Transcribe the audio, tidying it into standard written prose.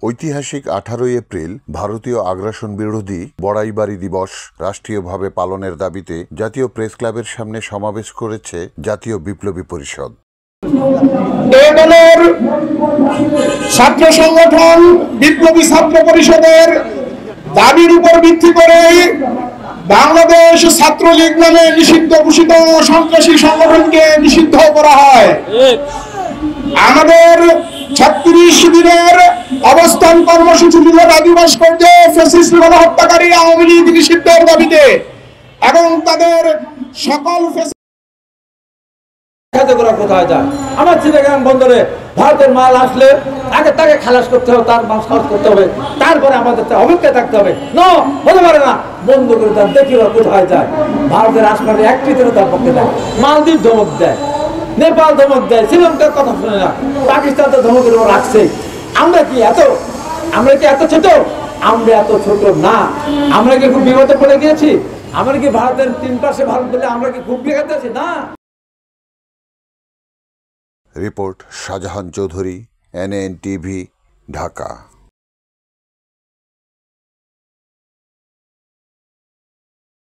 ঐতিহাসিক 18 এপ্রিল ভারতীয় আগ্রাসন বিরোধী বড়াইবাড়ি দিবস রাষ্ট্রীয়ভাবে পালনের দাবিতে জাতীয় প্রেস ক্লাবের সামনে সমাবেশ করেছে জাতীয় বিপ্লবী পরিষদ। এ দলের ছাত্র সংগঠন বিপ্লবী ছাত্র পরিষদের দাবির উপর ভিত্তি করে বাংলাদেশ ছাত্রলীগ নামে নিষিদ্ধ ঘোষিত সন্ত্রাসী সংগঠনকে নিষিদ্ধ করা হয়। আমাদের 36 দিনের অবস্থান কর্মসূচি বিভাগ ভাস্কর্যে ফ্যাসিস্ট গণহত্যাকারী আওয়ামী লীগ নিষিদ্ধের দাবিতে এবং তাদের সকল কোথায় যায়। আমার চিটাগাং বন্দরে ভারতের মাল আসলে আগে তাকে খালাস করতে হবে, তার মাল খালাস করতে হবে, তারপরে আমাদের অপেক্ষায় থাকতে হবে। হতে পারে না, বন্ধ করে তার দেখি কোথায় যায়। ভারতের আশপাশে একটি তার পক্ষে দেয়, মালদ্বীপ ধমক দেয়, নেপাল ধমক দেয়, শ্রীলঙ্কার কথা শুনে না, পাকিস্তান তো ধমকের উপর রাখছে। আমরা কি এত ছোট? আমরা এত ছোট না। আমরা কি খুব বিপদে পড়ে গিয়েছি? আমরা কি ভারতের 3 পাশে ভারত বলে আমরা কি খুব বিপদে আছি? না। Report Shahjahan Chowdhury, NNTV, Dhaka.